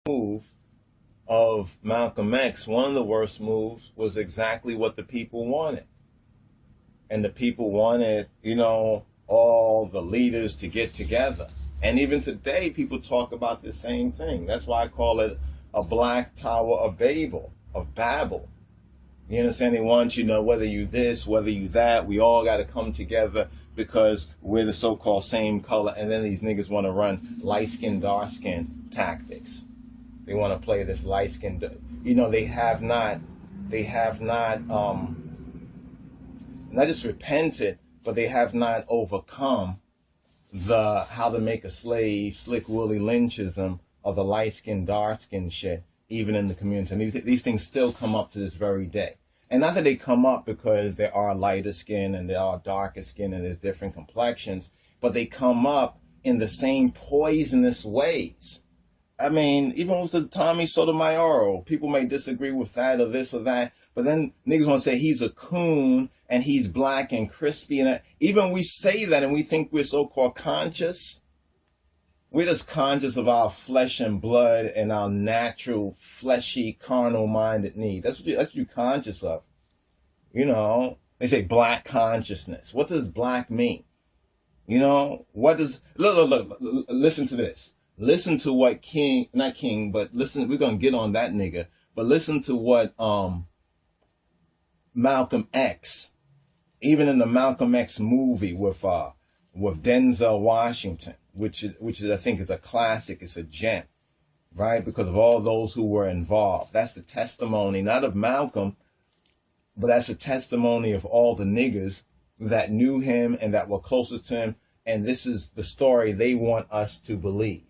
move of Malcolm X, one of the worst moves, was exactly what the people wanted. And the people wanted, all the leaders to get together. And even today, people talk about the same thing. That's why I call it a black tower of Babel. You understand? They want whether you this, whether you that, we all got to come together because we're the so-called same color. And then these niggas want to run light-skin, dark-skin tactics. They want to play this light-skin. They have not just repented, but they have not overcome the how to make a slave, slick Willie Lynchism of the light-skin, dark-skin shit, even in the community. And these things still come up to this very day. And not that they come up because there are lighter skin and there are darker skin and there's different complexions, but they come up in the same poisonous ways. I mean, even with the Tommy Sotomayor, people may disagree with that or this or that, but then niggas want to say he's a coon and he's black and crispy. And even we say that and we think we're so-called conscious. We're just conscious of our flesh and blood and our natural, fleshy, carnal-minded need. That's what you're conscious of. They say black consciousness. What does black mean? What does... Look, listen to this. Listen to what listen, we're going to get on that nigga, but listen to what Malcolm X, even in the Malcolm X movie with Denzel Washington, which is I think is a classic, it's a gem, right? Because of all those who were involved. That's the testimony, not of Malcolm, but that's a testimony of all the niggas that knew him and that were closest to him. And this is the story they want us to believe.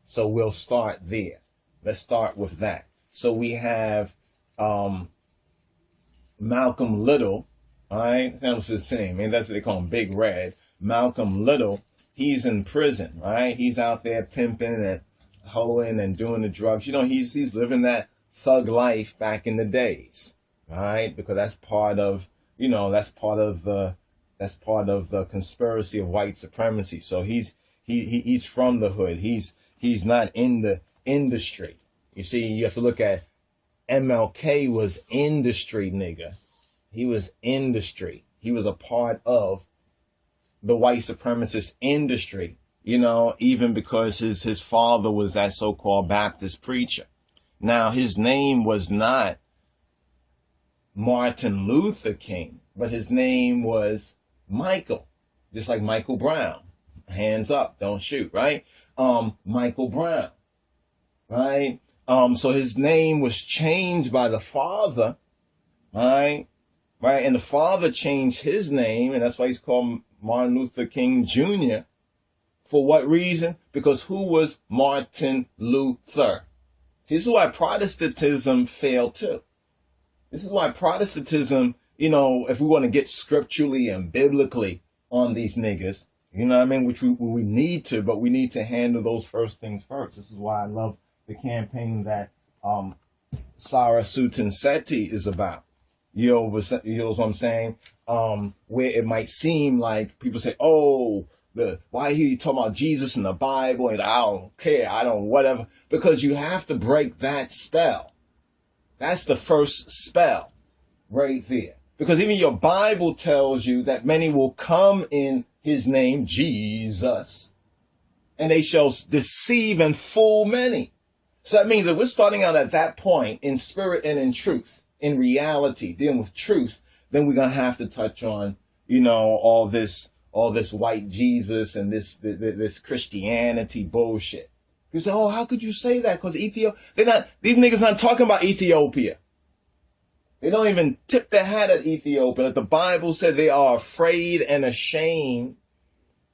So we'll start there. Let's start with that. So we have Malcolm Little, all right? That was his name. I mean, that's what they call him, Big Red. Malcolm Little, he's in prison, right? He's out there pimping and hoeing and doing the drugs. He's living that thug life back in the days, right? Because that's part of the conspiracy of white supremacy. So he's from the hood. He's not in the industry. You see, you have to look at MLK was industry, nigga. He was industry. He was a part of the white supremacist industry, even because his father was that so-called Baptist preacher. Now, his name was not Martin Luther King, but his name was Michael, just like Michael Brown. Hands up, don't shoot, right? Michael Brown, right? So his name was changed by the father, right? And the father changed his name, and that's why he's called Martin Luther King Jr. For what reason? Because who was Martin Luther? See, this is why Protestantism failed too. This is why Protestantism, if we want to get scripturally and biblically on these niggas, which we need to, but we need to handle those first things first. This is why I love the campaign that Sarah Sutton Seti is about. You know what I'm saying? Where it might seem like people say, why are you talking about Jesus in the Bible? And I don't care, whatever. Because you have to break that spell. That's the first spell right there. Because even your Bible tells you that many will come in his name, Jesus, and they shall deceive and fool many. So that means that we're starting out at that point in spirit and in truth, in reality, dealing with truth. Then we're going to have to touch on, all this white Jesus and this Christianity bullshit. You say, how could you say that? Because these niggas not talking about Ethiopia. They don't even tip their hat at Ethiopia. Like the Bible said, they are afraid and ashamed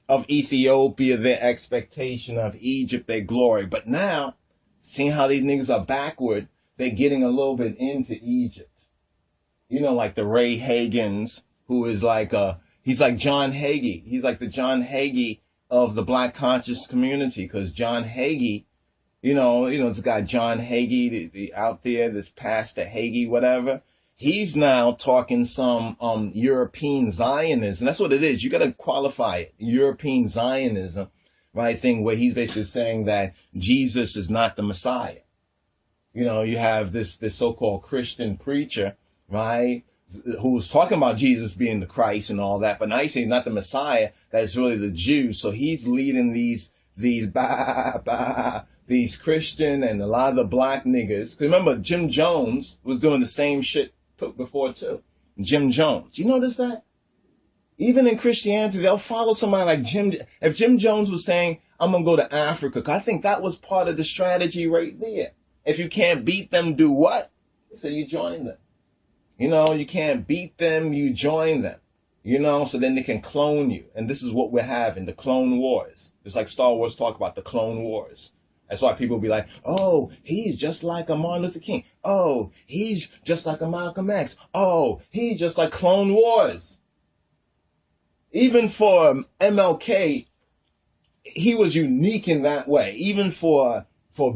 of Ethiopia, their expectation of Egypt, their glory. But now, seeing how these niggas are backward, they're getting a little bit into Egypt. Like the Ray Hagins, who is he's like John Hagee. He's like the John Hagee of the black conscious community. Because John Hagee, this guy John Hagee, the out there, this Pastor Hagee, whatever. He's now talking some European Zionism. That's what it is. You got to qualify it. European Zionism, right? Thing where he's basically saying that Jesus is not the Messiah. You know, you have this so-called Christian preacher, right, who's talking about Jesus being the Christ and all that, but now he's saying not the Messiah, that's really the Jews. So he's leading these Christian and a lot of the black niggas. Remember, Jim Jones was doing the same shit before too. Jim Jones. You notice that? Even in Christianity, they'll follow somebody like Jim. If Jim Jones was saying, I'm going to go to Africa, 'cause I think that was part of the strategy right there. If you can't beat them, do what? So you join them. You know, you can't beat them, you join them. You know, so then they can clone you. And this is what we're having, the clone wars. Just like Star Wars talk about the clone wars. That's why people be like, oh, he's just like a Martin Luther King. Oh, he's just like a Malcolm X. Oh, he's just like clone wars. Even for MLK, he was unique in that way. Even for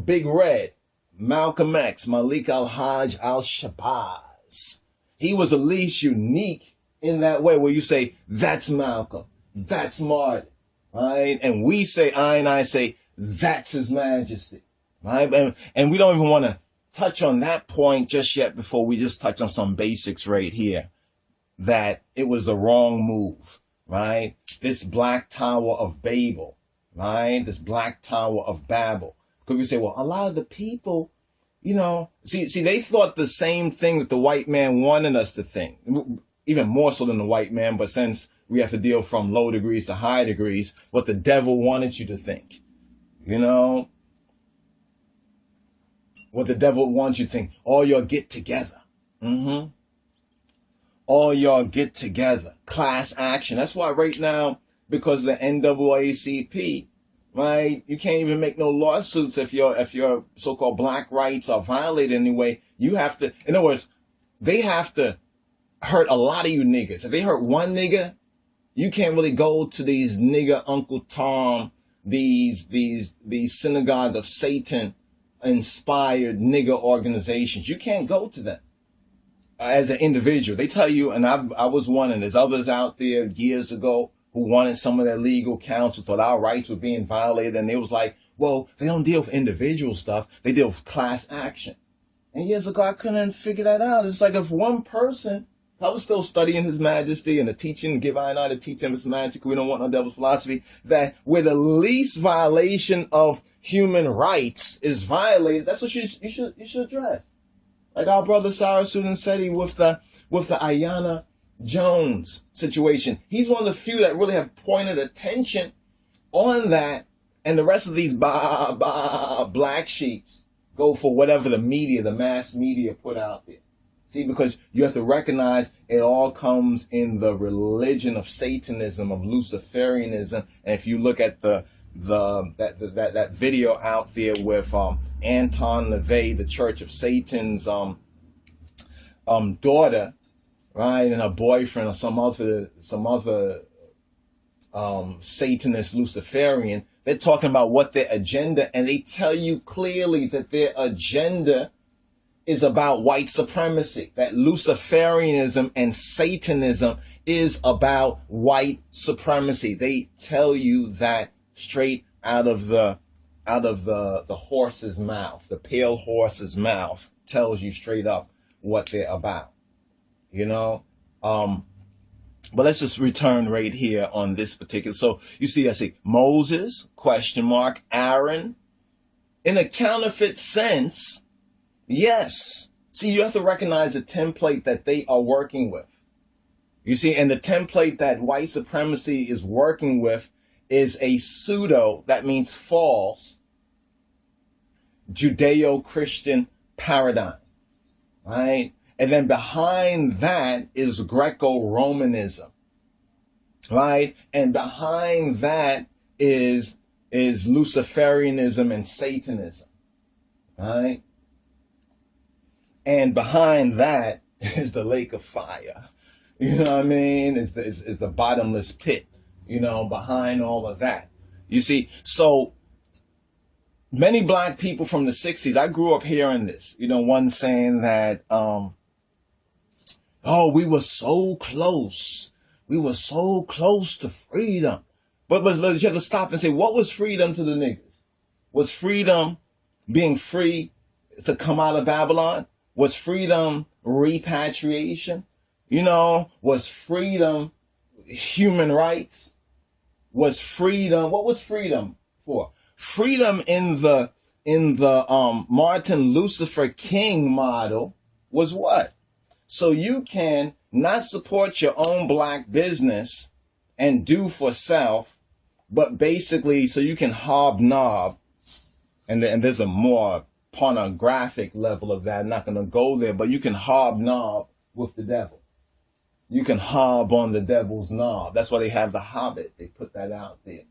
Big Red, Malcolm X, Malik al-Hajj al-Shabazz, he was at least unique in that way where you say, that's Malcolm, that's Martin, right? And we say, I say, that's His Majesty, right? And we don't even want to touch on that point just yet before we just touch on some basics right here, that it was the wrong move, right? This Black Tower of Babel, right? This Black Tower of Babel. Because we say, well, a lot of the people, you know, see, they thought the same thing that the white man wanted us to think, even more so than the white man. But since we have to deal from low degrees to high degrees, what the devil wanted you to think, you know, what the devil wants you to think, all y'all get together. All y'all get together. Class action. That's why right now, because of the NAACP, right, you can't even make no lawsuits if your so-called black rights are violated anyway. You have to, in other words, they have to hurt a lot of you niggas. If they hurt one nigga, you can't really go to these nigga Uncle Tom, these synagogue of Satan inspired nigga organizations. You can't go to them as an individual. They tell you, and I was one, and there's others out there years ago who wanted some of their legal counsel, thought our rights were being violated, and they was like, well, they don't deal with individual stuff, they deal with class action. And years ago, I couldn't figure that out. It's like if one person, I was still studying His Majesty and the teaching, give I the teaching of His Majesty, we don't want no devil's philosophy, that where the least violation of human rights is violated, that's what you should address. Like our brother Sarah Sudan Seti with the Ayanna Jones situation. He's one of the few that really have pointed attention on that, and the rest of these black sheeps go for whatever the media, the mass media put out there. See, because you have to recognize it all comes in the religion of Satanism, of Luciferianism. And if you look at that video out there with Anton LaVey, the Church of Satan's daughter, right, and her boyfriend or some other Satanist Luciferian, they're talking about what their agenda, and they tell you clearly that their agenda is about white supremacy, that Luciferianism and Satanism is about white supremacy. They tell you that straight out of the horse's mouth. The pale horse's mouth tells you straight up what they're about, you know. But let's just return right here on this particular. So you see, I say Moses, ? Aaron, in a counterfeit sense. Yes. See, you have to recognize the template that they are working with. You see, and the template that white supremacy is working with is a pseudo, that means false, Judeo-Christian paradigm, right? And then behind that is Greco-Romanism, right? And behind that is Luciferianism and Satanism, right? And behind that is the lake of fire. You know what I mean? It's the bottomless pit, you know, behind all of that. You see, so many black people from the 60s, I grew up hearing this, you know, one saying that, oh, we were so close. We were so close to freedom. But you have to stop and say, what was freedom to the niggas? Was freedom being free to come out of Babylon? Was freedom repatriation? You know, was freedom human rights? Was freedom, what was freedom for? Freedom in the Martin Lucifer King model was what? So you can not support your own black business and do for self, but basically so you can hobnob, and there's a more pornographic level of that. I'm not going to go there, but you can hobnob with the devil. You can hob on the devil's knob. That's why they have the Hobbit. They put that out there.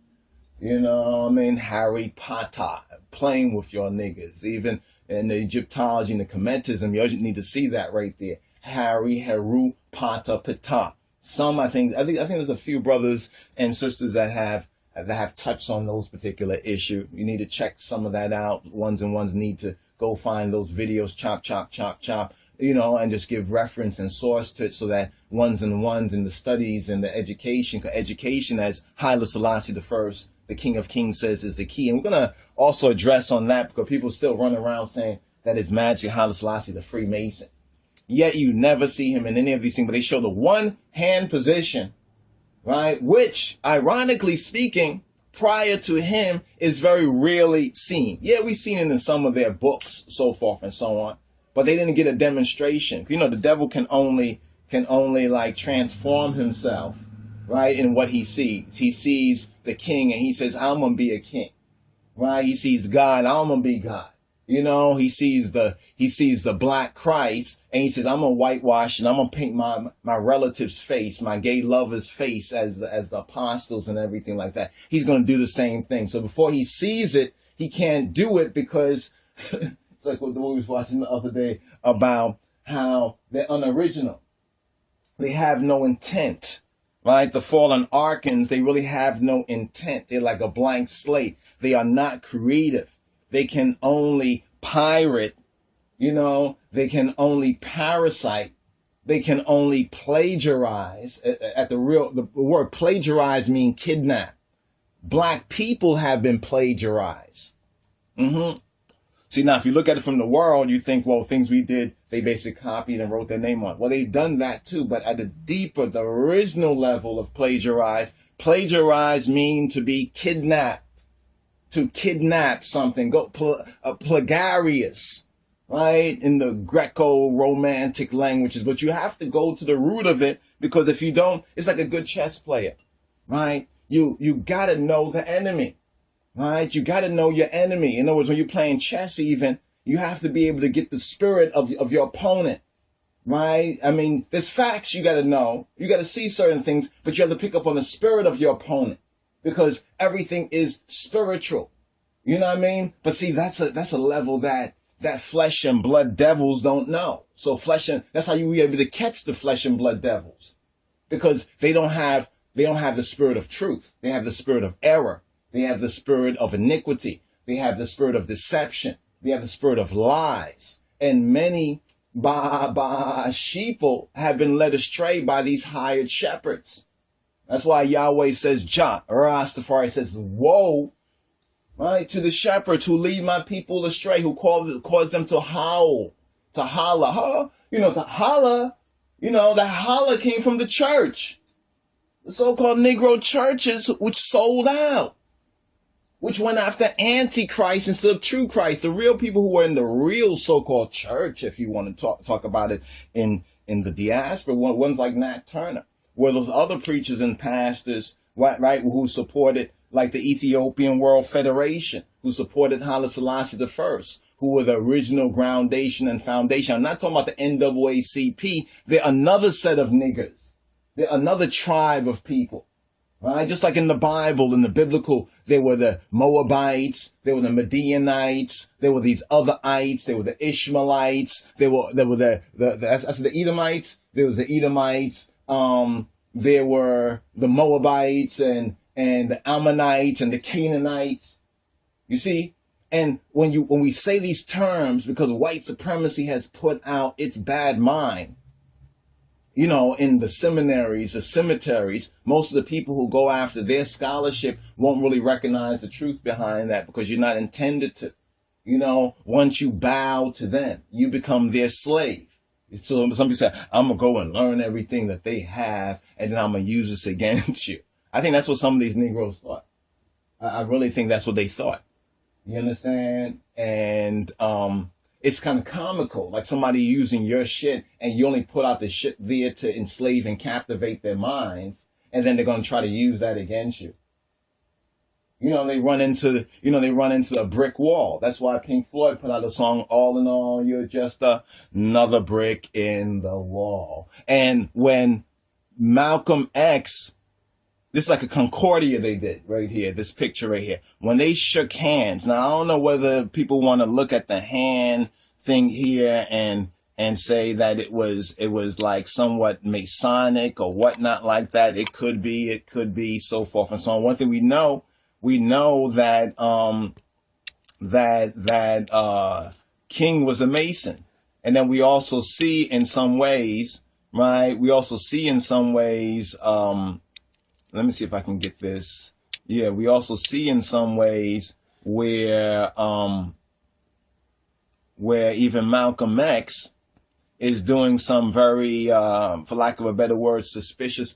You know what I mean? Harry Potter, playing with your niggas. Even in the Egyptology and the Kemetism, you need to see that right there. Harry, Heru, Potter, Ptah. I think there's a few brothers and sisters that have touched on those particular issue. You need to check some of that out. Ones and ones need to go find those videos, chop, chop, chop, chop, you know, and just give reference and source to it so that ones and ones in the studies and the education as Haile Selassie I, the King of Kings, says is the key. And we're going to also address on that because people still run around saying that His Majesty Haile Selassie the Freemason. Yet you never see him in any of these things, but they show the one hand position, right? Which, ironically speaking, prior to him is very rarely seen. Yeah, we've seen it in some of their books, so forth and so on, but they didn't get a demonstration. You know, the devil can only like transform himself, right, in what he sees. He sees the king and he says, I'm going to be a king, right? He sees God, I'm going to be God. You know, he sees the black Christ and he says, I'm going to whitewash and I'm going to paint my relative's face, my gay lover's face as the apostles and everything like that. He's going to do the same thing. So before he sees it, he can't do it because it's like what we was watching the other day about how they're unoriginal. They have no intent, right? The fallen Arkans, they really have no intent. They're like a blank slate. They are not creative. They can only pirate, you know, they can only parasite, they can only plagiarize. The word plagiarize means kidnap. Black people have been plagiarized. See, now, if you look at it from the world, you think, well, things we did, they basically copied and wrote their name on. Well, they've done that too, but at the original level of plagiarize mean to be kidnapped. To kidnap something, plagiarious, right? In the Greco-Romantic languages, but you have to go to the root of it because if you don't, it's like a good chess player, right? You gotta know the enemy, right? You gotta know your enemy. In other words, when you're playing chess even, you have to be able to get the spirit of your opponent, right? I mean, there's facts you gotta know. You gotta see certain things, but you have to pick up on the spirit of your opponent. Because everything is spiritual. You know what I mean? But see, that's a level that flesh and blood devils don't know. So that's how you be able to catch the flesh and blood devils. Because they don't have the spirit of truth. They have the spirit of error. They have the spirit of iniquity. They have the spirit of deception. They have the spirit of lies. And many sheeple have been led astray by these hired shepherds. That's why Yahweh says, Rastafari says, woe, right, to the shepherds who lead my people astray, who cause them to howl, to holler. Huh? You know, to holler, you know, that holler came from the church. The so-called Negro churches, which sold out, which went after Antichrist instead of true Christ. The real people who were in the real so-called church, if you want to talk about it in the diaspora, ones like Nat Turner. Were those other preachers and pastors, right, who supported, like the Ethiopian World Federation, who supported Haile Selassie I, who were the original foundation. I'm not talking about the NAACP. They're another set of niggers. They're another tribe of people, right? Just like in the Bible, in the biblical, there were the Moabites, there were the Midianites, there were these other ites, there were the Ishmaelites, there were the Edomites, there was the Edomites, there were the Moabites and the Ammonites and the Canaanites. You see? And when we say these terms, because white supremacy has put out its bad mind, you know, in the seminaries, the cemeteries, most of the people who go after their scholarship won't really recognize the truth behind that because you're not intended to. You know, once you bow to them, you become their slave. So some people say, I'm going to go and learn everything that they have, and then I'm going to use this against you. I think that's what some of these Negroes thought. I really think that's what they thought. You understand? And it's kind of comical, like somebody using your shit, and you only put out the shit there to enslave and captivate their minds, and then they're going to try to use that against you. You know, they run into a brick wall. That's why Pink Floyd put out a song, All in All, You're Just Another Brick in the Wall. And when Malcolm X, this is like a Concordia they did right here, this picture right here. When they shook hands, now I don't know whether people want to look at the hand thing here and say that it was like somewhat Masonic or whatnot like that. It could be, so forth and so on. One thing we know that King was a Mason. And then we also see in some ways, right? We also see in some ways, let me see if I can get this. Yeah, we also see in some ways where even Malcolm X is doing some very, for lack of a better word, suspicious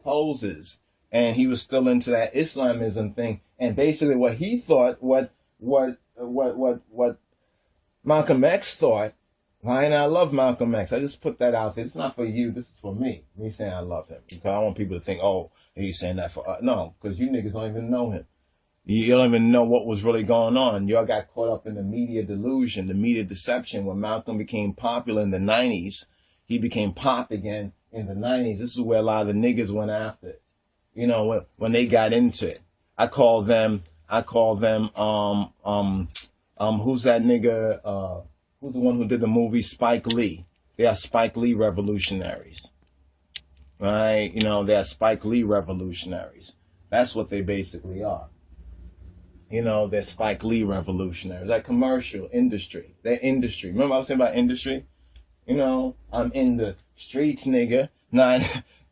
poses. And he was still into that Islamism thing. And basically what he thought, what Malcolm X thought, right? And I love Malcolm X. I just put that out there. It's not for you. This is for me. Me saying I love him. Because I want people to think, oh, he's saying that for us. No, because you niggas don't even know him. You don't even know what was really going on. Y'all got caught up in the media delusion, the media deception. When Malcolm became popular in the 90s, he became pop again in the 90s. This is where a lot of the niggas went after it. You know, when they got into it. I call them, who's that nigga, who's the one who did the movie Spike Lee? They are Spike Lee revolutionaries. Right? You know, they are Spike Lee revolutionaries. That's what they basically are. You know, they're Spike Lee revolutionaries. That commercial industry. They're industry. Remember I was saying about industry? You know, I'm in the streets, nigga. Not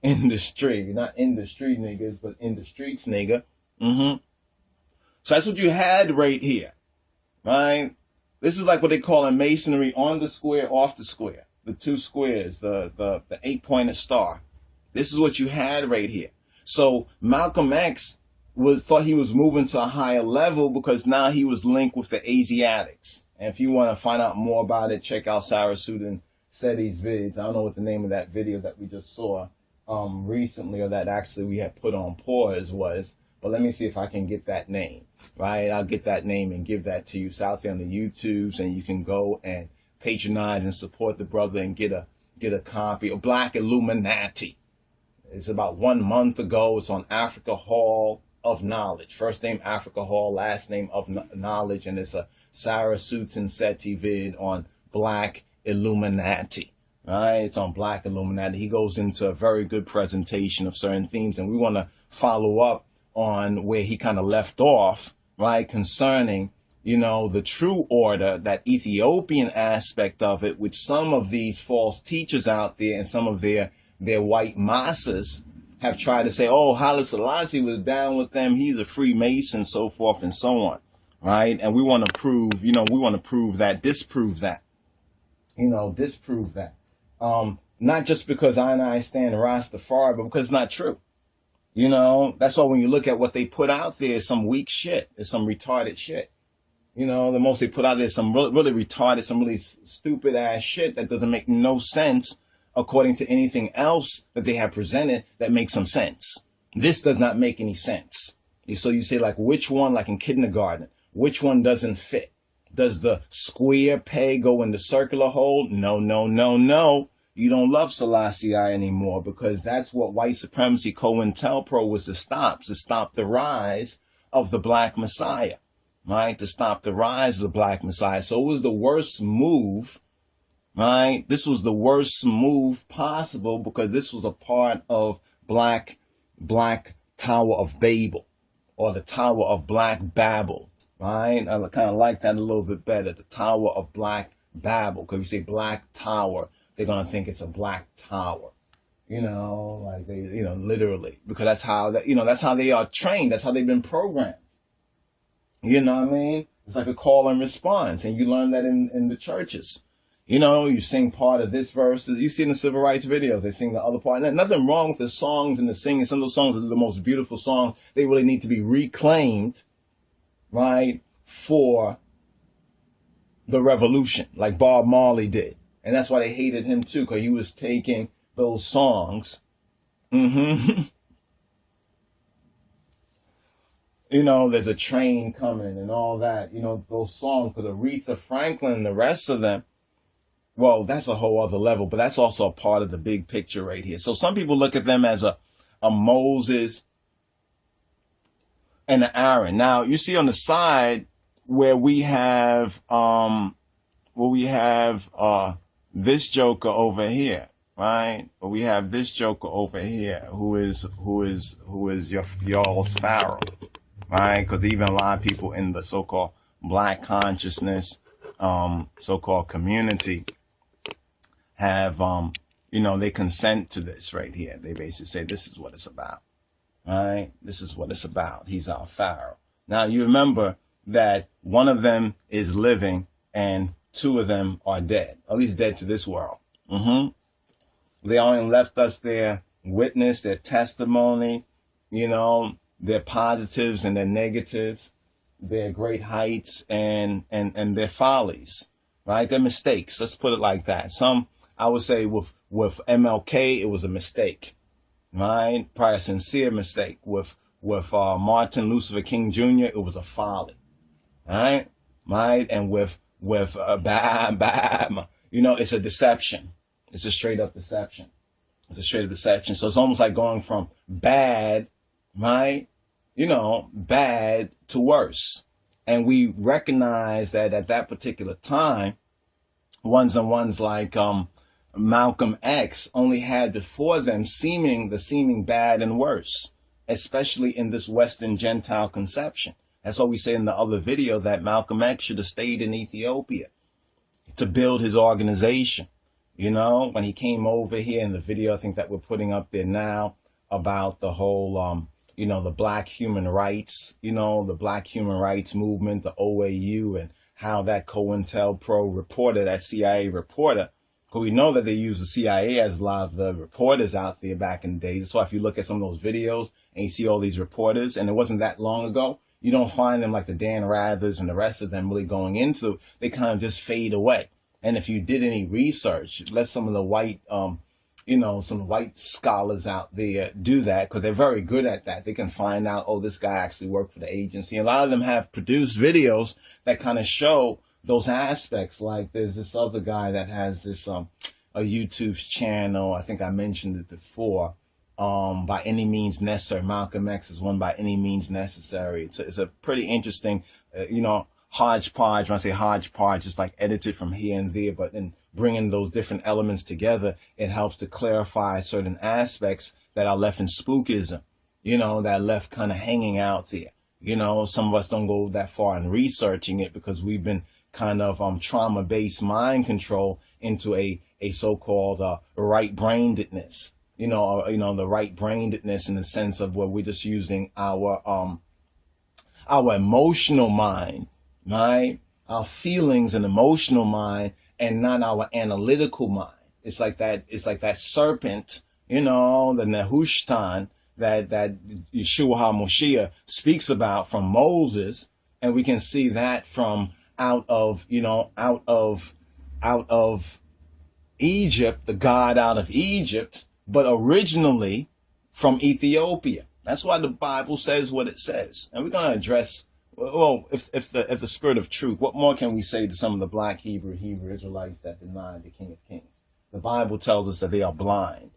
in the street. Not in the street, niggas, but in the streets, nigga. So that's what you had right here. Right? This is like what they call in masonry, on the square, off the square. The two squares, the 8-pointed star. This is what you had right here. So Malcolm X thought he was moving to a higher level because now he was linked with the Asiatics. And if you want to find out more about it, check out Sarasudin Seti's vids. I don't know what the name of that video that we just saw recently, or that actually we had put on pause was. But let me see if I can get that name, right? I'll get that name and give that to you. It's out there on the YouTubes, and you can go and patronize and support the brother and get a copy of Black Illuminati. It's about 1 month ago. It's on Africa Hall of Knowledge. First name Africa Hall, last name of Knowledge, and it's a Sarasudin Seti vid on Black Illuminati. Right? It's on Black Illuminati. He goes into a very good presentation of certain themes, and we want to follow up on where he kind of left off, right, concerning, you know, the true order, that Ethiopian aspect of it, which some of these false teachers out there and some of their white masses have tried to say, oh, Haile Selassie was down with them, he's a Freemason, so forth and so on, right? And we want to prove, disprove that, disprove that. Not just because I stand Rastafari, but because it's not true. You know, that's why when you look at what they put out there, it's some weak shit. It's some retarded shit. You know, the most they put out there is some really retarded, some really stupid ass shit that doesn't make no sense according to anything else that they have presented that makes some sense. This does not make any sense. So you say, like, which one, like in kindergarten, which one doesn't fit? Does the square peg go in the circular hole? No, no, no, no. You don't love Selassie anymore, because that's what white supremacy Cointelpros was to stop the rise of the Black Messiah, right? To stop the rise of the Black Messiah. So it was the worst move, right? This was the worst move possible, because this was a part of Black Tower of Babel, or the Tower of Black Babel, right? I kind of like that a little bit better, the Tower of Black Babel, because you say Black Tower, they're going to think it's a black tower, like they, literally, because that's how that, that's how they are trained. That's how they've been programmed. You know what I mean? It's like a call and response. And you learn that in the churches. You know, you sing part of this verse. You see in the civil rights videos, they sing the other part. And nothing wrong with the songs and the singing. Some of those songs are the most beautiful songs. They really need to be reclaimed, right, for the revolution, like Bob Marley did. And that's why they hated him too, because he was taking those songs. You know, there's a train coming and all that. You know, those songs, because Aretha Franklin and the rest of them, well, that's a whole other level, but that's also a part of the big picture right here. So some people look at them as a Moses and an Aaron. Now, you see on the side where we have this joker over here, right? Or we have this joker over here who is y'all's Pharaoh, right? Because even a lot of people in the so-called black consciousness, so-called community have, you know, they consent to this right here. They basically say, this is what it's about, right? This is what it's about. He's our Pharaoh. Now, you remember that one of them is living and two of them are dead, at least dead to this world. They only left us their witness, their testimony, you know, their positives and their negatives, their great heights and their follies, right? Their mistakes. Let's put it like that. Some, I would say with MLK, it was a mistake, right? Probably a sincere mistake. With Martin Luther King Jr., it was a folly, right? Right? And with bam, you know, it's a deception. It's a straight up deception. It's a straight up deception. So it's almost like going from bad, right? You know, bad to worse. And we recognize that at that particular time, ones like Malcolm X only had before them the seeming bad and worse, especially in this Western Gentile conception. That's why we say in the other video that Malcolm X should have stayed in Ethiopia to build his organization. You know, when he came over here in the video, I think that we're putting up there now about the whole, you know, the black human rights, you know, the black human rights movement, the OAU, and how that Cointelpros reporter, that CIA reporter, because we know that they use the CIA as a lot of the reporters out there back in the days. So if you look at some of those videos and you see all these reporters, and it wasn't that long ago, you don't find them like the Dan Rathers and the rest of them really going into, they kind of just fade away. And if you did any research, let some of the white, you know, some white scholars out there do that, because they're very good at that. They can find out, oh, this guy actually worked for the agency. And a lot of them have produced videos that kind of show those aspects. Like there's this other guy that has this, a YouTube channel. I think I mentioned it before. By Any Means Necessary. Malcolm X is one, By Any Means Necessary. It's a pretty interesting, you know, hodgepodge. When I say hodgepodge, it's like edited from here and there, but then bringing those different elements together, it helps to clarify certain aspects that are left in spookism, you know, that are left kind of hanging out there. You know, some of us don't go that far in researching it because we've been kind of trauma-based mind control into a so-called right-brainedness. You know, the right-brainedness in the sense of where we're just using our emotional mind, right? Our feelings and emotional mind, and not our analytical mind. It's like that serpent, you know, the Nehushtan that Yeshua HaMoshiach speaks about from Moses, and we can see that from out of Egypt, the God out of Egypt, but originally from Ethiopia. That's why the Bible says what it says. And we're going to address, well, if the spirit of truth, what more can we say to some of the black Hebrew Israelites that deny the King of Kings? The Bible tells us that they are blind,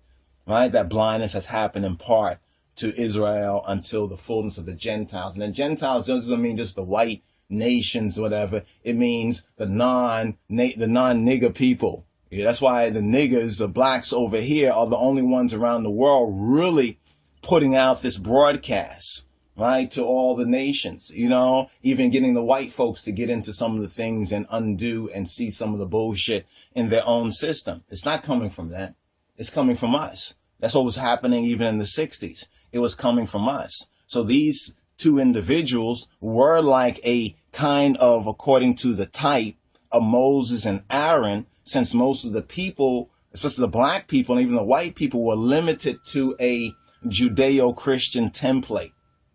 right? That blindness has happened in part to Israel until the fullness of the Gentiles. And the Gentiles doesn't mean just the white nations, whatever. It means the non-nigger people. Yeah, that's why the niggers, the blacks over here, are the only ones around the world really putting out this broadcast, right, to all the nations, you know, even getting the white folks to get into some of the things and undo and see some of the bullshit in their own system. It's not coming from them. It's coming from us. That's what was happening even in the 60s. It was coming from us. So these two individuals were like a kind of according to the type of Moses and Aaron, since most of the people, especially the black people and even the white people, were limited to a Judeo-Christian template,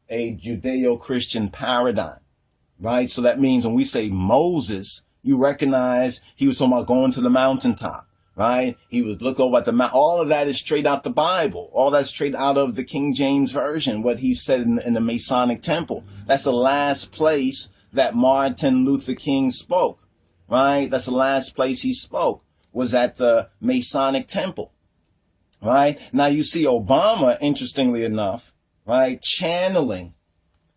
a Judeo-Christian paradigm, right? So that means when we say Moses, you recognize he was talking about going to the mountaintop, right? He was look over at the mountain. All of that is straight out the Bible. All that's straight out of the King James Version, what he said in the Masonic Temple. That's the last place that Martin Luther King spoke, right? That's the last place he spoke, was at the Masonic Temple, right? Now you see Obama, interestingly enough, right, channeling,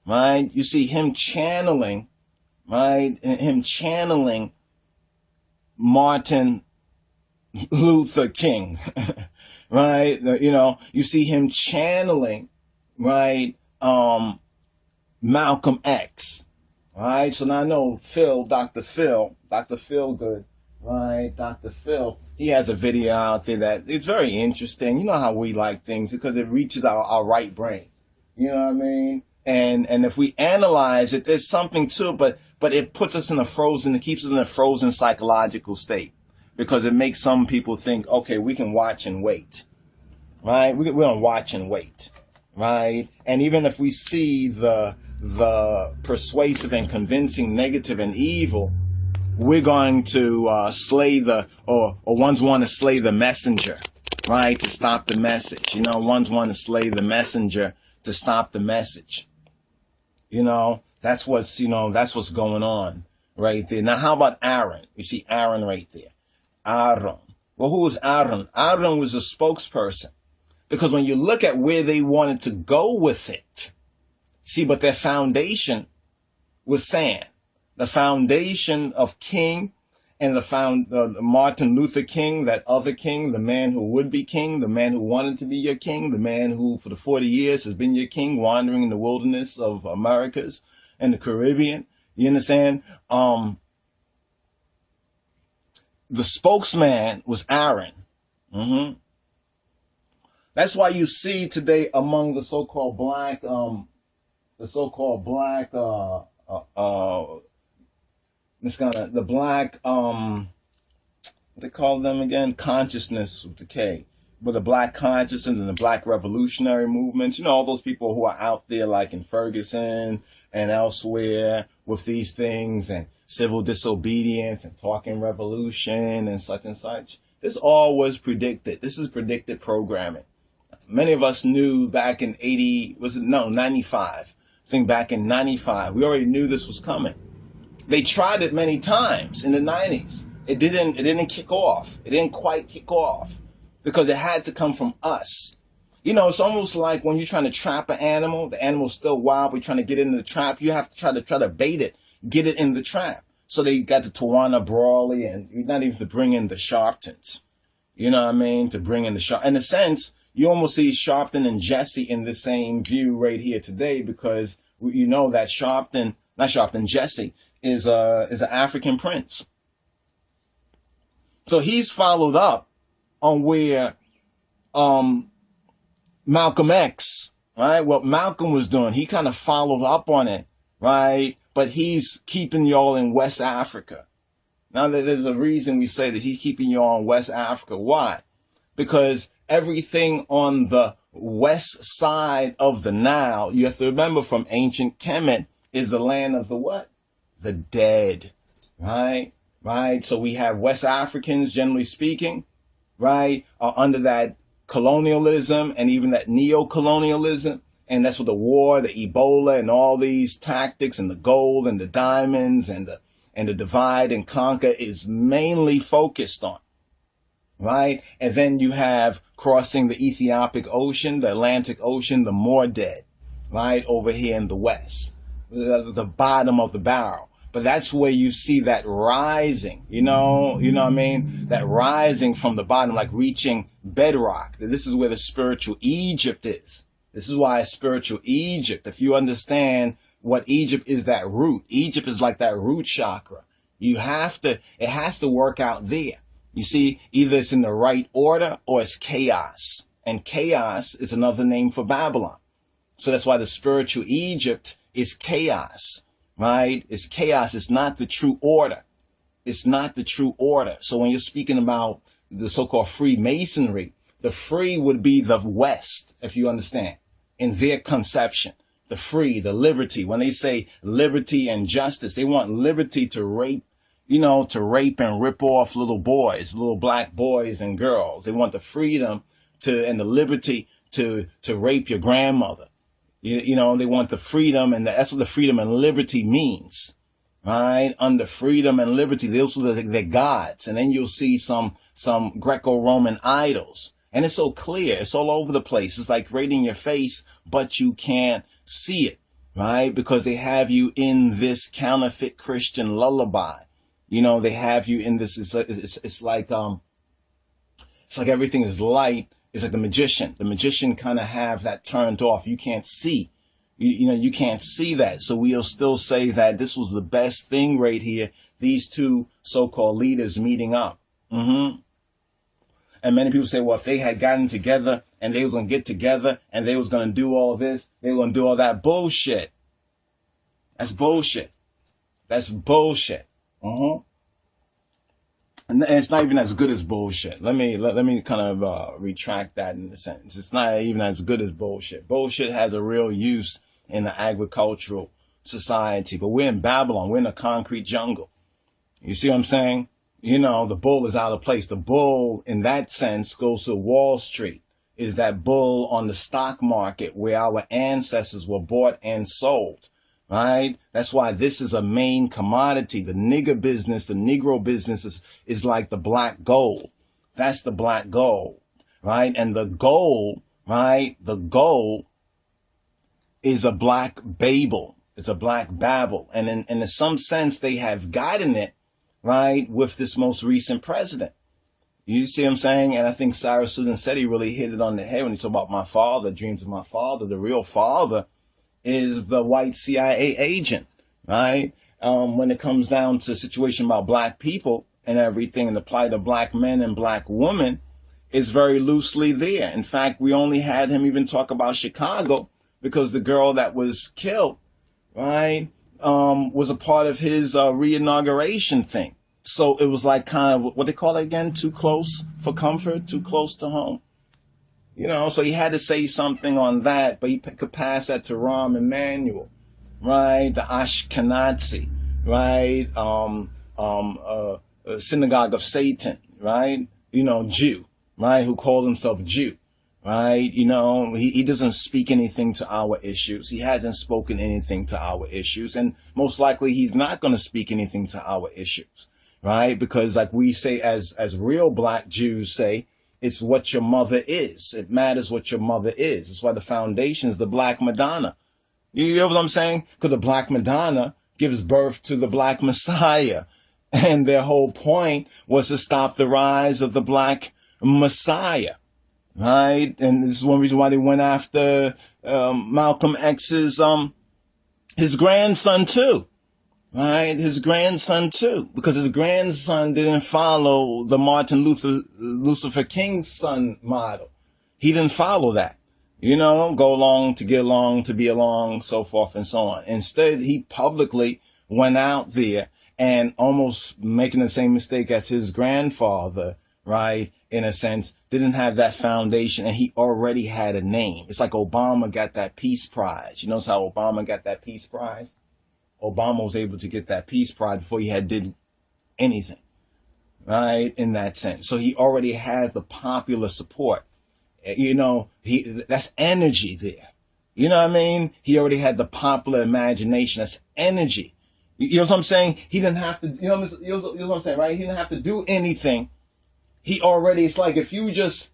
right? You see him channeling, right? Him channeling Martin Luther King, right? You know, you see him channeling, right? Malcolm X, right? So now I know Dr. Phil Good, right? Dr. Phil, he has a video out there that it's very interesting. You know how we like things because it reaches our right brain. You know what I mean? And if we analyze it, there's something to it, but it puts us in it keeps us in a frozen psychological state because it makes some people think, okay, we can watch and wait, right? We're going to watch and wait, right? And even if we see the persuasive and convincing negative and evil, we're going to slay or ones want to slay the messenger, right? To stop the message. You know, ones want to slay the messenger to stop the message. You know, that's what's going on right there. Now, how about Aaron? You see Aaron right there. Aaron. Well, who was Aaron? Aaron was a spokesperson because when you look at where they wanted to go with it, see, but their foundation was sand. The foundation of King and the Martin Luther King, that other king, the man who would be king, the man who wanted to be your king, the man who for the 40 years has been your king, wandering in the wilderness of Americas and the Caribbean. You understand? The spokesman was Aaron. That's why you see today among the so-called black, the black, what they call them again? Consciousness with the K. But the black consciousness and the black revolutionary movements, you know, all those people who are out there like in Ferguson and elsewhere with these things and civil disobedience and talking revolution and such. This all was predicted. This is predicted programming. Many of us knew back in 95. I think back in 95, we already knew this was coming. They tried it many times in the 90s. It didn't kick off. It didn't quite kick off because it had to come from us. You know, it's almost like when you're trying to trap an animal, the animal's still wild, but you're trying to get it in the trap. You have to try to bait it, get it in the trap. So they got the Tawana Brawley and not even to bring in the Sharptons. You know what I mean? To bring in the Sharp. In a sense, you almost see Sharpton and Jesse in the same view right here today because you know that Jesse is an African prince. So he's followed up on where Malcolm X, right? What Malcolm was doing, he kind of followed up on it, right? But he's keeping y'all in West Africa. Now there's a reason we say that he's keeping y'all in West Africa. Why? Because everything on the west side of the Nile, you have to remember from ancient Kemet, is the land of the what? The dead, right? Right. So we have West Africans, generally speaking, right, are under that colonialism and even that neo-colonialism. And that's what the war, the Ebola and all these tactics and the gold and the diamonds and the divide and conquer is mainly focused on. Right. And then you have crossing the Ethiopic Ocean, the Atlantic Ocean, the more dead, right, over here in the West, the bottom of the barrel. But that's where you see that rising, you know what I mean? That rising from the bottom, like reaching bedrock. This is where the spiritual Egypt is. This is why spiritual Egypt, if you understand what Egypt is, that root. Egypt is like that root chakra. It has to work out there. You see, either it's in the right order or it's chaos. And chaos is another name for Babylon. So that's why the spiritual Egypt is chaos. right? It's chaos. It's not the true order. It's not the true order. So when you're speaking about the so-called Freemasonry, the free would be the West, if you understand, in their conception. The free, the liberty. When they say liberty and justice, they want liberty to rape, to rape and rip off little boys, little black boys and girls. They want the freedom and the liberty to rape your grandmother. They want the freedom, and that's what the freedom and liberty means. Right? Under freedom and liberty, those are the gods. And then you'll see some Greco-Roman idols. And it's so clear. It's all over the place. It's like right in your face, but you can't see it, right? Because they have you in this counterfeit Christian lullaby. They have you in this. It's like everything is light. It's like the magician. The magician kind of have that turned off. You can't see. You can't see that. So we'll still say that this was the best thing right here. These two so-called leaders meeting up. And many people say, well, if they had gotten together and they was going to get together and they was going to do all this, they were going to do all that bullshit. That's bullshit. That's bullshit. And it's not even as good as bullshit. Let me kind of retract that in a sentence. It's not even as good as bullshit. Bullshit has a real use in the agricultural society, but we're in Babylon. We're in a concrete jungle. You see what I'm saying? The bull is out of place. The bull, in that sense, goes to Wall Street. Is that bull on the stock market where our ancestors were bought and sold, right? That's why this is a main commodity. The nigger business, the Negro business is like the black gold. That's the black gold, right? And the gold, right? The gold is a black Babel. It's a black Babel. And in some sense, they have gotten it, right, with this most recent president. You see what I'm saying? And I think Cyrus Sudan said he really hit it on the head when he talked about my father, dreams of my father. The real father is the white CIA agent, right? When it comes down to a situation about black people and everything and the plight of black men and black women is very loosely there. In fact, we only had him even talk about Chicago because the girl that was killed, right, was a part of his re-inauguration thing. So it was like kind of what they call it again, too close for comfort, too close to home. So he had to say something on that, but he could pass that to Rahm Emanuel, right? The Ashkenazi, right? Synagogue of Satan, right? Jew, right? Who calls himself Jew. Right? He doesn't speak anything to our issues. He hasn't spoken anything to our issues. And most likely he's not going to speak anything to our issues. Right? Because like we say, as real black Jews say, it's what your mother is. It matters what your mother is. That's why the foundation is the Black Madonna. You know what I'm saying? Because the Black Madonna gives birth to the Black Messiah. And their whole point was to stop the rise of the Black Messiah. Right? And this is one reason why they went after Malcolm X's his grandson too. Right? His grandson too. Because his grandson didn't follow the Martin Luther King's son model. He didn't follow that. Go along to get along, to be along, so forth and so on. Instead, he publicly went out there and almost making the same mistake as his grandfather, right? In a sense, didn't have that foundation, and he already had a name. It's like Obama got that Peace Prize. You notice how Obama got that Peace Prize? Obama was able to get that Peace Prize before he did anything, right? In that sense. So he already had the popular support. That's energy there. You know what I mean? He already had the popular imagination. That's energy. You know what I'm saying? He didn't have to, you know what I'm saying, right? He didn't have to do anything. It's like if you just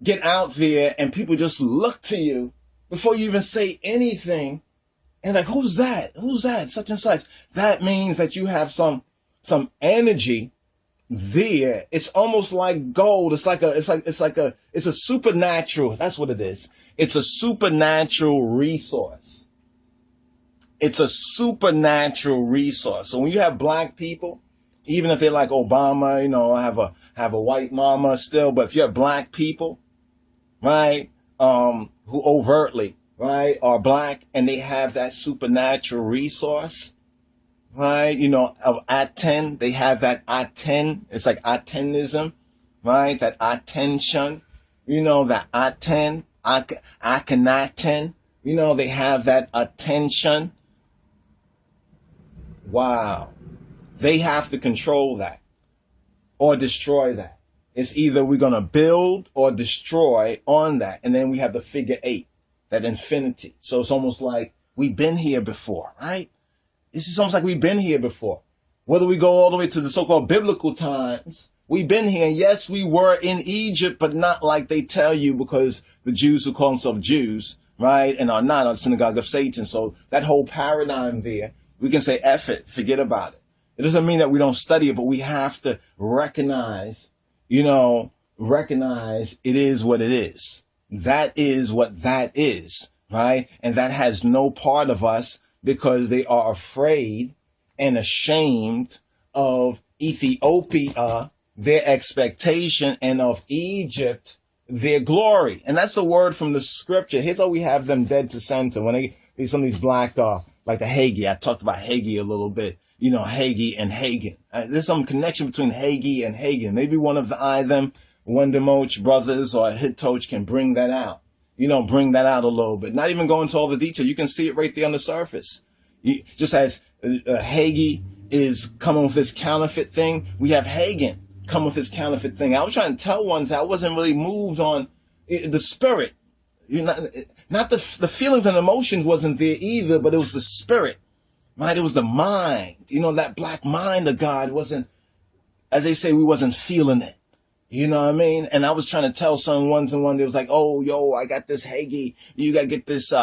get out there and people just look to you before you even say anything and like, who's that? Who's that? Such and such. That means that you have some energy there. It's almost like gold. It's a supernatural. That's what it is. It's a supernatural resource. It's a supernatural resource. So when you have black people, even if they're like Obama, have a white mama still, but if you have black people, right, who overtly, right, are black and they have that supernatural resource, right? You know, of Aten, they have that Aten. It's like Atenism, right? That attention, you know, that Aten, Akhenaten, you know, they have that attention. Wow. They have to control that or destroy that. It's either we're going to build or destroy on that. And then we have the figure 8, that infinity. So it's almost like we've been here before, right? It's just almost like we've been here before. Whether we go all the way to the so-called biblical times, we've been here. And yes, we were in Egypt, but not like they tell you, because the Jews who call themselves Jews, right, and are not, are the synagogue of Satan. So that whole paradigm there, we can say, F it, forget about it. It doesn't mean that we don't study it, but we have to recognize, you know, recognize it is what it is. That is what that is, right? And that has no part of us, because they are afraid and ashamed of Ethiopia, their expectation, and of Egypt, their glory. And that's a word from the scripture. Here's how we have them dead to center. When they some of these black, like the Hagee, I talked about Hagee a little bit, you know, Hagee and Hagen. There's some connection between Hagee and Hagen. Maybe one of the them Wendemoch brothers or Hitoch can bring that out. You know, bring that out a little bit. Not even go into all the detail. You can see it right there on the surface. Just as Hagee is coming with his counterfeit thing, we have Hagen come with his counterfeit thing. I was trying to tell ones that I wasn't really moved on the spirit. Not the feelings and emotions wasn't there either, but it was the spirit, right? It was the mind. You know, that black mind of God wasn't, as they say, we wasn't feeling it. You know what I mean? And I was trying to tell some ones and one, they was like, oh, yo, I got this Hagee. You got to get this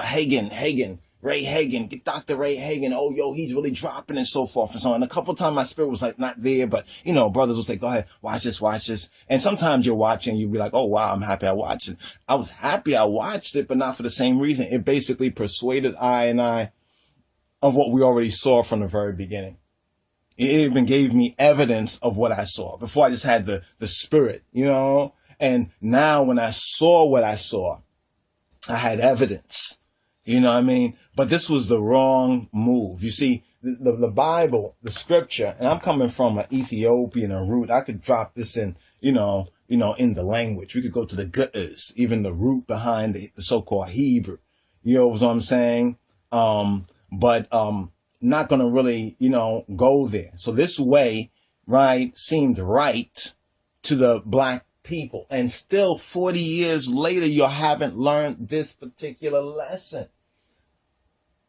Ray Hagen, get Dr. Ray Hagen. Oh, yo, he's really dropping and so forth and so on. And a couple of times my spirit was like not there, but, you know, brothers will say, go ahead, watch this. And sometimes you're watching, you'll be like, oh, wow, I'm happy I watched it. I was happy I watched it, but not for the same reason. It basically persuaded I of what we already saw from the very beginning. It even gave me evidence of what I saw. Before I just had the spirit, you know? And now when I saw what I saw, I had evidence. You know what I mean? But this was the wrong move. You see, the Bible, the scripture, and I'm coming from an Ethiopian root. I could drop this in, in the language. We could go to the Gutters, even the root behind the so-called Hebrew. You know what I'm saying? But not going to really, go there. So this way, right, seemed right to the black people. And still 40 years later, you haven't learned this particular lesson.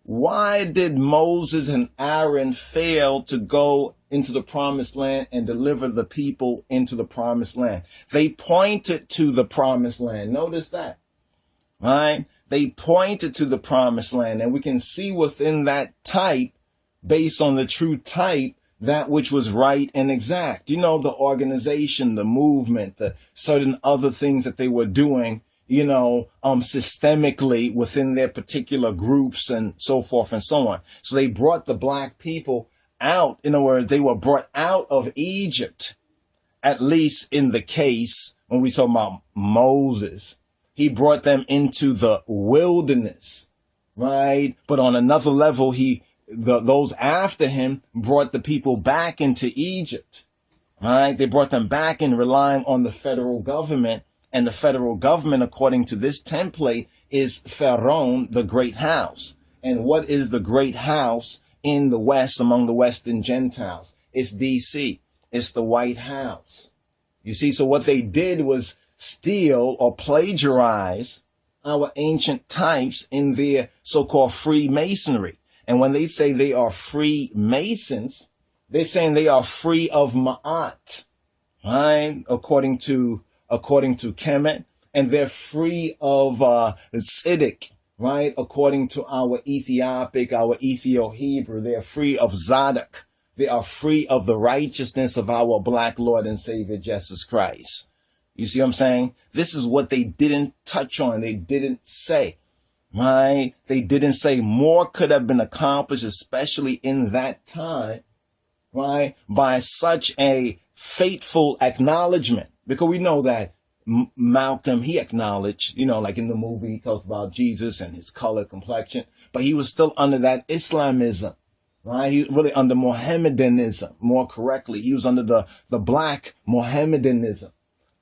Why did Moses and Aaron fail to go into the promised land and deliver the people into the promised land? They pointed to the promised land. Notice that, right? They pointed to the promised land, and we can see within that type, based on the true type, that which was right and exact. You know, the organization, the movement, the certain other things that they were doing, systemically within their particular groups and so forth and so on. So they brought the black people out. In other words, they were brought out of Egypt, at least in the case when we talk about Moses. He brought them into the wilderness, right? But on another level, those after him brought the people back into Egypt, right? They brought them back in relying on the federal government. And the federal government, according to this template, is Pharaoh, the great house. And what is the great house in the West among the Western Gentiles? It's DC. It's the White House. You see, so what they did was steal or plagiarize our ancient types in their so-called Freemasonry. And when they say they are Freemasons, they're saying they are free of Ma'at, right? According to Kemet, and they're free of Siddiq, right? According to our Ethiopic, our Ethio-Hebrew, they're free of Zadok. They are free of the righteousness of our black Lord and Savior, Jesus Christ. You see what I'm saying? This is what they didn't touch on. They didn't say, right? They didn't say more could have been accomplished, especially in that time, right? By such a fateful acknowledgement. Because we know that Malcolm, he acknowledged, like in the movie, he talks about Jesus and his color complexion, but he was still under that Islamism, right? He was really under Mohammedanism, more correctly. He was under the black Mohammedanism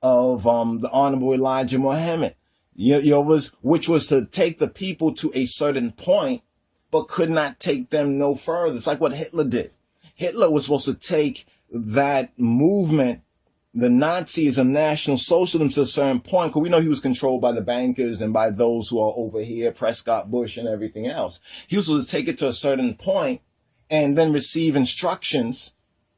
of the Honorable Elijah Muhammad, which was to take the people to a certain point, but could not take them no further. It's like what Hitler did. Hitler was supposed to take that movement, the Nazism, National Socialism, to a certain point, because we know he was controlled by the bankers and by those who are over here, Prescott Bush and everything else. He was supposed to take it to a certain point and then receive instructions,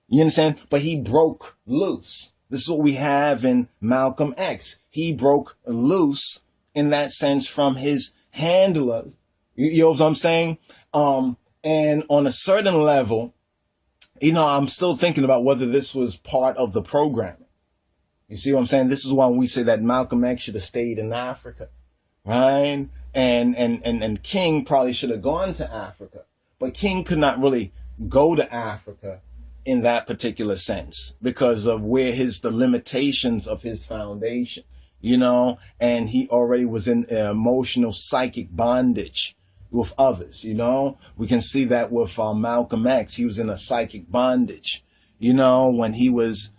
you understand? But he broke loose. This is what we have in Malcolm X. He broke loose in that sense from his handlers. You know what I'm saying? And on a certain level, I'm still thinking about whether this was part of the programming. You see what I'm saying? This is why we say that Malcolm X should have stayed in Africa, right? And King probably should have gone to Africa, but King could not really go to Africa in that particular sense because of the limitations of his foundation, and he already was in emotional psychic bondage with others, we can see that with Malcolm X. He was in a psychic bondage, when he was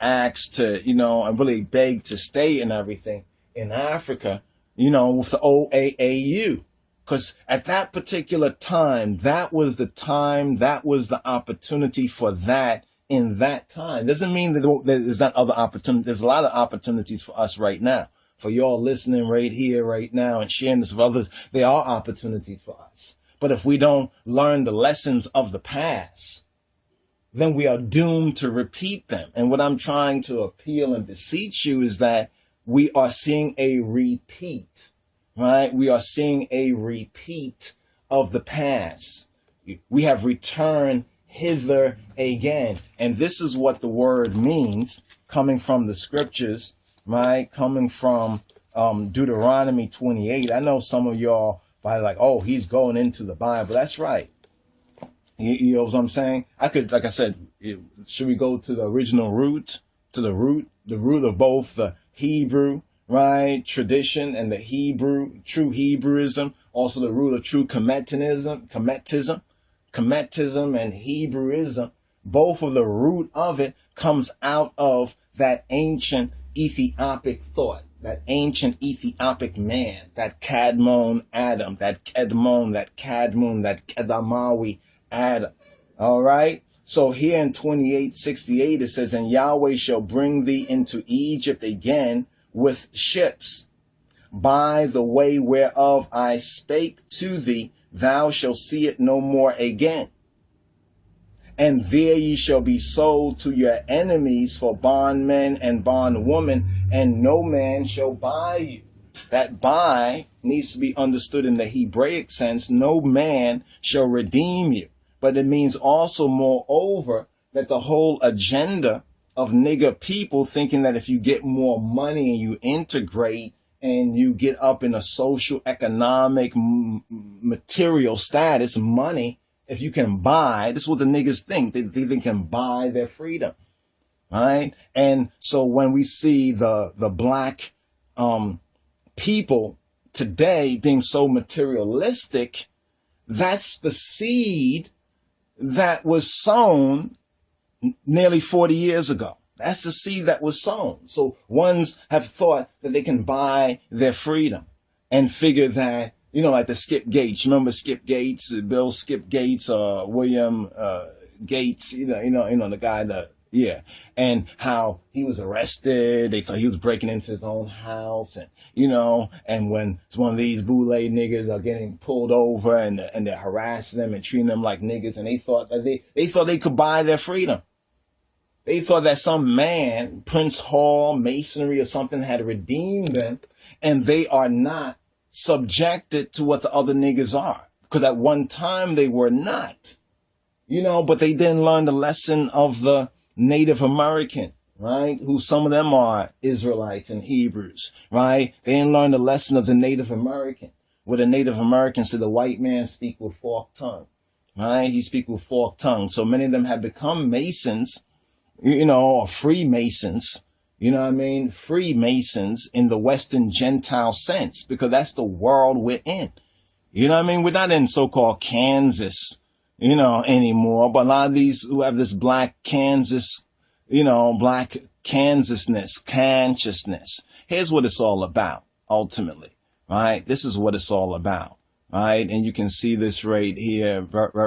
asked to, and really begged to stay and everything in Africa, with the OAAU. Because at that particular time, that was the opportunity for that in that time. Doesn't mean that there's not other opportunities. There's a lot of opportunities for us right now. For y'all listening right here, right now, and sharing this with others, there are opportunities for us. But if we don't learn the lessons of the past, then we are doomed to repeat them. And what I'm trying to appeal and beseech you is that we are seeing a repeat, right? We are seeing a repeat of the past. We have returned hither again. And this is what the word means, coming from the scriptures, right? Coming from Deuteronomy 28. I know some of y'all probably like, oh, he's going into the Bible. That's right. You know what I'm saying? Like I said, should we go to the original root, the root of both the Hebrew, right, tradition and the true Hebrewism, also the root of true Kemetism and Hebrewism. Both of the root of it comes out of that ancient Ethiopic thought, that ancient Ethiopic man, that Kadmon Adam, that Kedmon, that Kadmon, that Kedamawi Adam. All right. So here in 28:68, it says, and Yahweh shall bring thee into Egypt again with ships, by the way whereof I spake to thee, thou shalt see it no more again. And there ye shall be sold to your enemies for bondmen and bondwomen, and no man shall buy you. That buy needs to be understood in the Hebraic sense. No man shall redeem you. But it means also, moreover, that the whole agenda of nigger people thinking that if you get more money and you integrate and you get up in a social, economic, material status, money, if you can buy, this is what the niggas think. They can buy their freedom, right? And so when we see the black people today being so materialistic, that's the seed that was sown nearly 40 years ago. That's the seed that was sown. So ones have thought that they can buy their freedom and figure that, like the Skip Gates. Remember Skip Gates, Bill Skip Gates, William Gates, the guy and how he was arrested. They thought he was breaking into his own house, and and when one of these boule niggas are getting pulled over and they're harassing them and treating them like niggas, and they thought that they could buy their freedom. They thought that some man, Prince Hall, Masonry or something had redeemed them, and they are not subjected to what the other niggas are, because at one time they were not, but they didn't learn the lesson of the Native American, right? Who some of them are Israelites and Hebrews, right? They didn't learn the lesson of the Native American, where the Native Americans said the white man speak with forked tongue, right? He speak with forked tongue. So many of them have become Masons, or Freemasons, You know what I mean? Freemasons in the Western Gentile sense, because that's the world we're in. You know what I mean? We're not in so-called Kansas, anymore, but a lot of these who have this black Kansas, black Kansasness, consciousness. Here's what it's all about, ultimately, right? This is what it's all about, right? And you can see this right here,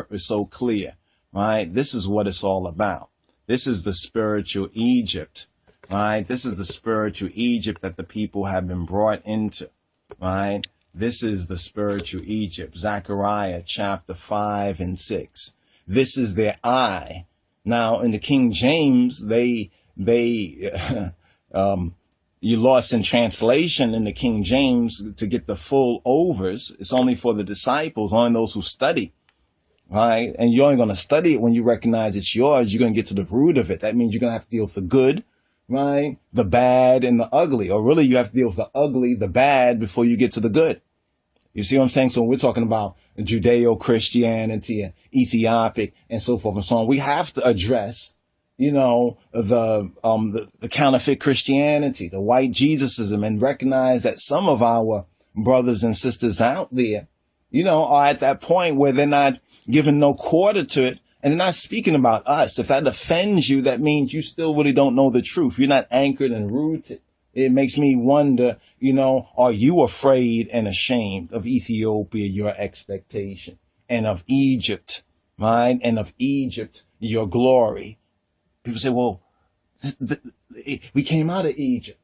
it's so clear, right? This is what it's all about. This is the spiritual Egypt, right? This is the spiritual Egypt that the people have been brought into, right? This is the spiritual Egypt. Zechariah chapter 5 and 6. This is their eye. Now in the King James, you lost in translation in the King James to get the full overs. It's only for the disciples, only those who study, right? And you're only going to study it when you recognize it's yours. You're going to get to the root of it. That means you're going to have to deal with the good, right? The bad and the ugly, or really you have to deal with the ugly, the bad before you get to the good. You see what I'm saying? So when we're talking about Judeo-Christianity and Ethiopic and so forth and so on, we have to address, the counterfeit Christianity, the white Jesusism, and recognize that some of our brothers and sisters out there, are at that point where they're not giving no quarter to it. And they're not speaking about us. If that offends you, that means you still really don't know the truth. You're not anchored and rooted. It makes me wonder, are you afraid and ashamed of Ethiopia, your expectation, and of Egypt, right? And of Egypt, your glory. People say, well, we came out of Egypt.